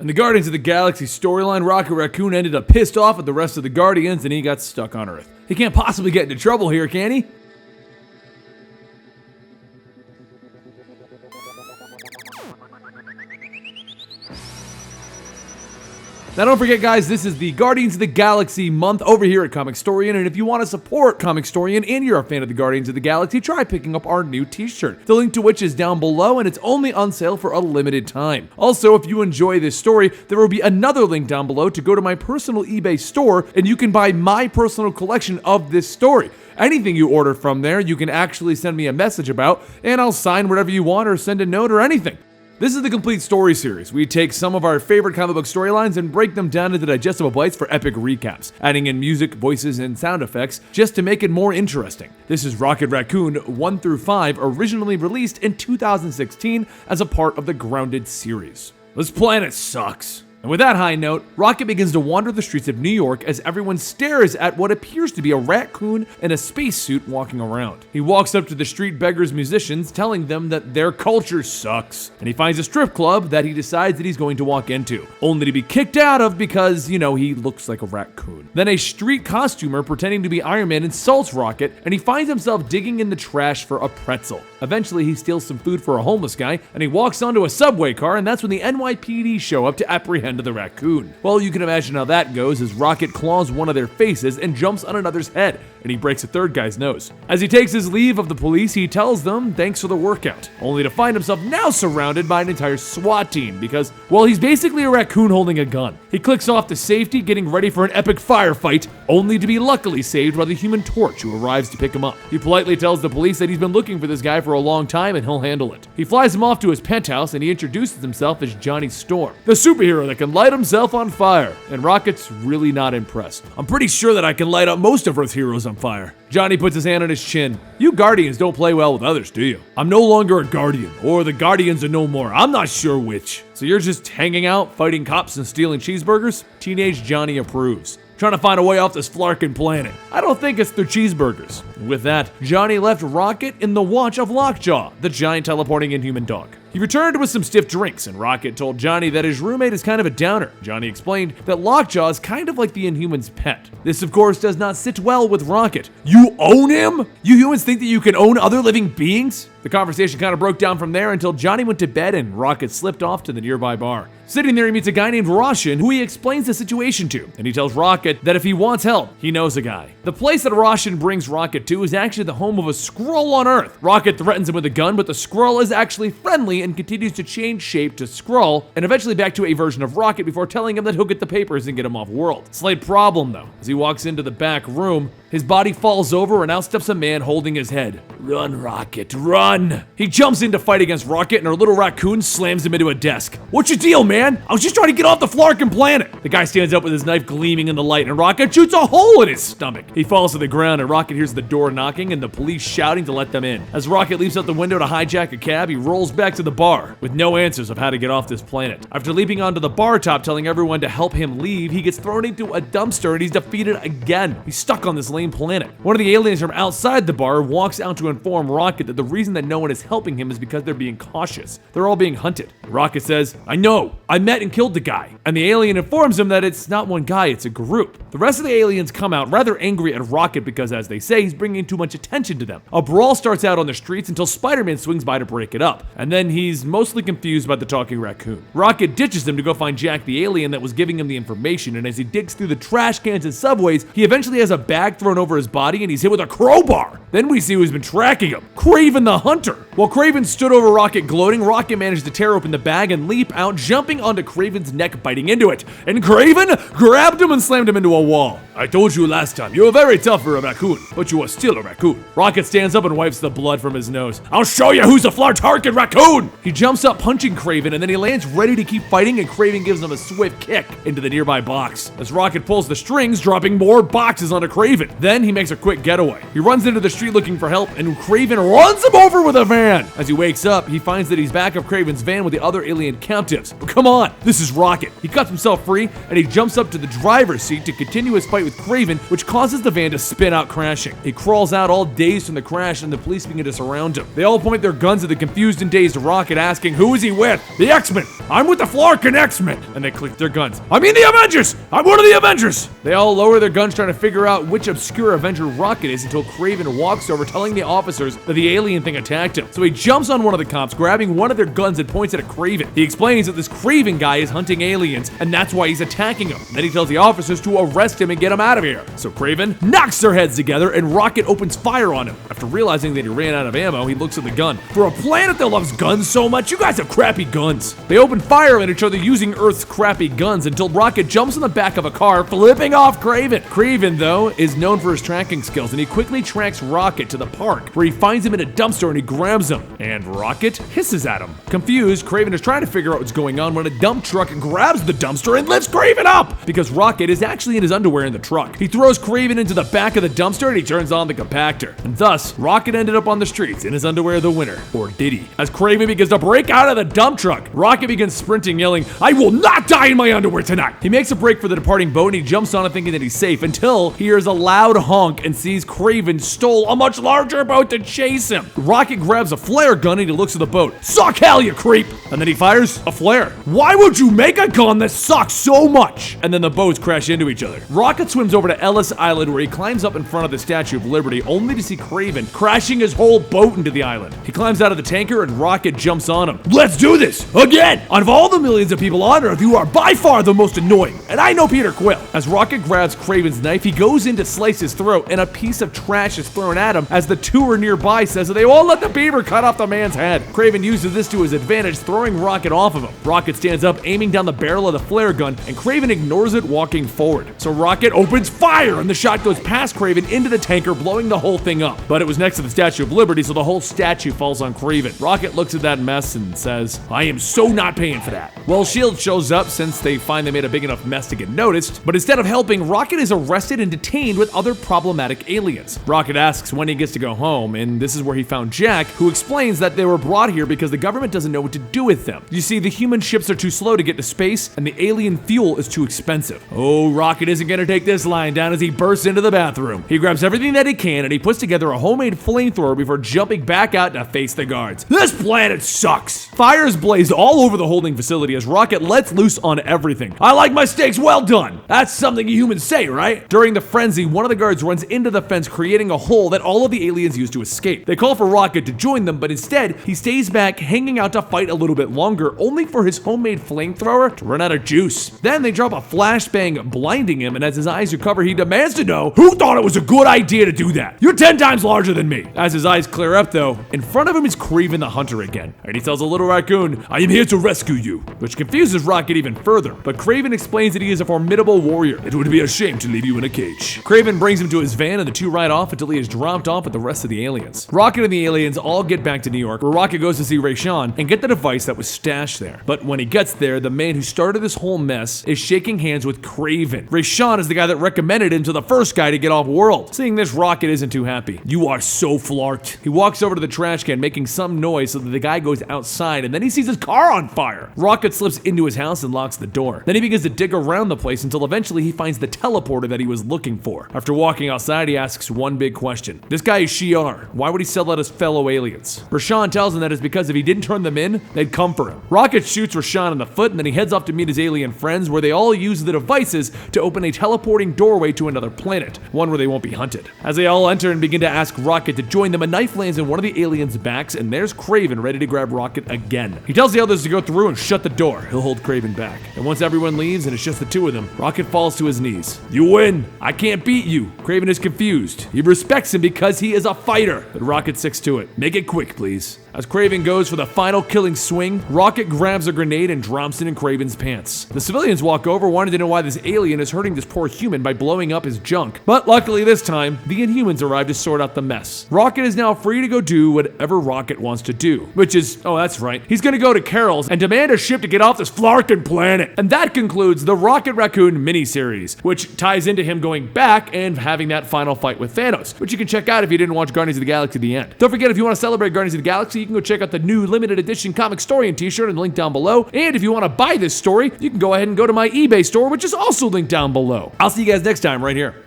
In the Guardians of the Galaxy storyline, Rocket Raccoon ended up pissed off at the rest of the Guardians and he got stuck on Earth. He can't possibly get into trouble here, can he? Now don't forget guys, this is the Guardians of the Galaxy month over here at Comicstorian, and if you want to support Comicstorian and you're a fan of the Guardians of the Galaxy, try picking up our new t-shirt. The link to which is down below, and it's only on sale for a limited time. Also, if you enjoy this story, there will be another link down below to go to my personal eBay store, and you can buy my personal collection of this story. Anything you order from there, you can actually send me a message about, and I'll sign whatever you want or send a note or anything. This is the complete story series. We take some of our favorite comic book storylines and break them down into digestible bites for epic recaps, adding in music, voices, and sound effects just to make it more interesting. This is Rocket Raccoon 1 through 5, originally released in 2016 as a part of the Grounded series. This planet sucks. And with that high note, Rocket begins to wander the streets of New York as everyone stares at what appears to be a raccoon in a spacesuit walking around. He walks up to the street beggars musicians, telling them that their culture sucks. And he finds a strip club that he decides that he's going to walk into, only to be kicked out of because, you know, he looks like a raccoon. Then a street costumer pretending to be Iron Man insults Rocket, and he finds himself digging in the trash for a pretzel. Eventually, he steals some food for a homeless guy, and he walks onto a subway car, and that's when the NYPD show up to apprehend the raccoon. Well, you can imagine how that goes as Rocket claws one of their faces and jumps on another's head, and he breaks a third guy's nose. As he takes his leave of the police, he tells them thanks for the workout, only to find himself now surrounded by an entire SWAT team because, well, he's basically a raccoon holding a gun. He clicks off to safety, getting ready for an epic firefight, only to be luckily saved by the Human Torch who arrives to pick him up. He politely tells the police that he's been looking for this guy for a long time and he'll handle it. He flies him off to his penthouse and he introduces himself as Johnny Storm, the superhero that can light himself on fire, and Rocket's really not impressed. I'm pretty sure that I can light up most of Earth's heroes on fire. Johnny puts his hand on his chin. You Guardians don't play well with others, do you? I'm no longer a Guardian, or the Guardians are no more. I'm not sure which. So you're just hanging out, fighting cops and stealing cheeseburgers? Teenage Johnny approves. Trying to find a way off this flarkin' planet. I don't think it's through cheeseburgers. With that, Johnny left Rocket in the watch of Lockjaw, the giant teleporting inhuman dog. He returned with some stiff drinks, and Rocket told Johnny that his roommate is kind of a downer. Johnny explained that Lockjaw is kind of like the Inhuman's pet. This, of course, does not sit well with Rocket. You own him? You humans think that you can own other living beings? The conversation kind of broke down from there until Johnny went to bed and Rocket slipped off to the nearby bar. Sitting there, he meets a guy named Roshan who he explains the situation to, and he tells Rocket that if he wants help, he knows a guy. The place that Roshan brings Rocket to is actually the home of a Skrull on Earth. Rocket threatens him with a gun, but the Skrull is actually friendly and continues to change shape to Skrull, and eventually back to a version of Rocket before telling him that he'll get the papers and get him off world. Slight problem though. As he walks into the back room, his body falls over and out steps a man holding his head. Run, Rocket, run! He jumps in to fight against Rocket and our little raccoon slams him into a desk. What's your deal, man? I was just trying to get off the flarkin' planet! The guy stands up with his knife gleaming in the light and Rocket shoots a hole in his stomach. He falls to the ground and Rocket hears the door knocking and the police shouting to let them in. As Rocket leaps out the window to hijack a cab, he rolls back to the bar with no answers of how to get off this planet. After leaping onto the bar top telling everyone to help him leave, he gets thrown into a dumpster and he's defeated again. He's stuck on this lame planet. One of the aliens from outside the bar walks out to inform Rocket that the reason that no one is helping him is because they're being cautious. They're all being hunted. Rocket says, I know, I met and killed the guy. And the alien informs him that it's not one guy, it's a group. The rest of the aliens come out rather angry at Rocket because, as they say, he's bringing too much attention to them. A brawl starts out on the streets until Spider-Man swings by to break it up. And then he's mostly confused by the talking raccoon. Rocket ditches him to go find Jack the alien that was giving him the information, and as he digs through the trash cans and subways, he eventually has a bag thrown over his body and he's hit with a crowbar. Then we see who's been tracking him. Kraven the Hunter. While Kraven stood over Rocket gloating, Rocket managed to tear open the bag and leap out, jumping onto Kraven's neck, biting into it. And Kraven grabbed him and slammed him into a wall. I told you last time, you were very tough for a raccoon, but you are still a raccoon. Rocket stands up and wipes the blood from his nose. I'll show you who's a flartarkin raccoon! He jumps up punching Kraven and then he lands ready to keep fighting and Kraven gives him a swift kick into the nearby box. As Rocket pulls the strings, dropping more boxes onto Kraven. Then he makes a quick getaway. He runs into the street looking for help and Kraven runs him over with a van. As he wakes up, he finds that he's back of Kraven's van with the other alien captives. But come on, this is Rocket. He cuts himself free and he jumps up to the driver's seat to continue his fight fight with Kraven, which causes the van to spin out crashing. He crawls out all dazed from the crash, and the police begin to surround him. They all point their guns at the confused and dazed Rocket, asking, who is he with? The X-Men! I'm with the Flarkin X-Men! And they click their guns. I mean the Avengers! I'm one of the Avengers! They all lower their guns trying to figure out which obscure Avenger Rocket is until Kraven walks over telling the officers that the alien thing attacked him. So he jumps on one of the cops, grabbing one of their guns and points it at Kraven. He explains that this Kraven guy is hunting aliens, and that's why he's attacking him. Then he tells the officers to arrest him and get him out of here. So Kraven knocks their heads together, and Rocket opens fire on him. After realizing that he ran out of ammo, he looks at the gun. For a planet that loves guns so much, you guys have crappy guns. They open fire at each other using Earth's crappy guns until Rocket jumps in the back of a car, flipping off Kraven. Kraven, though, is known for his tracking skills, and he quickly tracks Rocket to the park, where he finds him in a dumpster and he grabs him. And Rocket hisses at him. Confused, Kraven is trying to figure out what's going on when a dump truck grabs the dumpster and lifts Kraven up! Because Rocket is actually in his underwear in the truck. He throws Kraven into the back of the dumpster and he turns on the compactor. And thus, Rocket ended up on the streets in his underwear the winner. Or did he? As Kraven begins to break out of the dump truck, Rocket begins sprinting, yelling, I will not die in my underwear tonight! He makes a break for the departing boat and he jumps on it thinking that he's safe until he hears a loud honk and sees Kraven stole a much larger boat to chase him. Rocket grabs a flare gun and he looks at the boat. Suck hell, you creep! And then he fires a flare. Why would you make a gun that sucks so much? And then the boats crash into each other. Rocket swims over to Ellis Island where he climbs up in front of the Statue of Liberty only to see Kraven crashing his whole boat into the island. He climbs out of the tanker and Rocket jumps on him. Let's do this! Again! Out of all the millions of people on Earth, you are by far the most annoying. And I know Peter Quill. As Rocket grabs Kraven's knife, he goes in to slice his throat and a piece of trash is thrown at him as the tour nearby says that they won't let the beaver cut off the man's head. Kraven uses this to his advantage, throwing Rocket off of him. Rocket stands up, aiming down the barrel of the flare gun, and Kraven ignores it, walking forward. So Rocket opens fire, and the shot goes past Kraven into the tanker, blowing the whole thing up. But it was next to the Statue of Liberty, so the whole statue falls on Kraven. Rocket looks at that mess and says, I am so not paying for that. Well, S.H.I.E.L.D. shows up since they find they made a big enough mess to get noticed, but instead of helping, Rocket is arrested and detained with other problematic aliens. Rocket asks when he gets to go home, and this is where he found Jack, who explains that they were brought here because the government doesn't know what to do with them. You see, the human ships are too slow to get to space, and the alien fuel is too expensive. Oh, Rocket isn't gonna take this lying down as he bursts into the bathroom. He grabs everything that he can, and he puts together a homemade flamethrower before jumping back out to face the guards. This planet sucks! Fires blaze all over the holding facility as Rocket lets loose on everything. I like my steaks well done! That's something you humans say, right? During the frenzy, one of the guards runs into the fence, creating a hole that all of the aliens use to escape. They call for Rocket to join them, but instead, he stays back, hanging out to fight a little bit longer, only for his homemade flamethrower to run out of juice. Then they drop a flashbang, blinding him, and as his eyes recover, he demands to know who thought it was a good idea to do that. You're 10 times larger than me. As his eyes clear up, though, in front of him is Kraven the Hunter again, and he tells a little raccoon, I am here to rescue you, which confuses Rocket even further, but Kraven explains that he is a formidable warrior. It would be a shame to leave you in a cage. Kraven brings him to his van, and the two ride off until he is dropped off with the rest of the aliens. Rocket and the aliens all get back to New York, where Rocket goes to see Raccoon and get the device that was stashed there. But when he gets there, the man who started this whole mess is shaking hands with Kraven. Raccoon is the guy that recommended him to the first guy to get off world. Seeing this, Rocket isn't too happy. You are so flarked. He walks over to the trash can, making some noise so that the guy goes outside, and then he sees his car on fire. Rocket slips into his house and locks the door. Then he begins to dig around the place until eventually he finds the teleporter that he was looking for. After walking outside, he asks one big question. This guy is Shi'ar. Why would he sell out his fellow aliens? Raccoon tells him that it's because if he didn't turn them in, they'd come for him. Rocket shoots Raccoon in the foot, and then he heads off to meet his alien friends, where they all use the devices to open a teleporting doorway to another planet, one where they won't be hunted. As they all enter and begin to ask Rocket to join them, a knife lands in one of the aliens' backs, and there's Kraven ready to grab Rocket again. He tells the others to go through and shut the door. He'll hold Kraven back. And once everyone leaves and it's just the two of them, Rocket falls to his knees. You win! I can't beat you! Kraven is confused. He respects him because he is a fighter, but Rocket sticks to it. Make it quick, please. As Kraven goes for the final killing swing, Rocket grabs a grenade and drops it in Kraven's pants. The civilians walk over, wanting to know why this alien is hurting this poor human by blowing up his junk. But luckily this time, the Inhumans arrive to sort out the mess. Rocket is now free to go do whatever Rocket wants to do, which is, oh that's right, he's gonna go to Carol's and demand a ship to get off this flarkin' planet. And that concludes the Rocket Raccoon miniseries, which ties into him going back and having that final fight with Thanos, which you can check out if you didn't watch Guardians of the Galaxy at the end. Don't forget, if you want to celebrate Guardians of the Galaxy, you can go check out the new limited edition Comicstorian t-shirt and link down below. And if you want to buy this story, you can go ahead and go to my eBay store, which is also linked down below. I'll see you guys next time right here.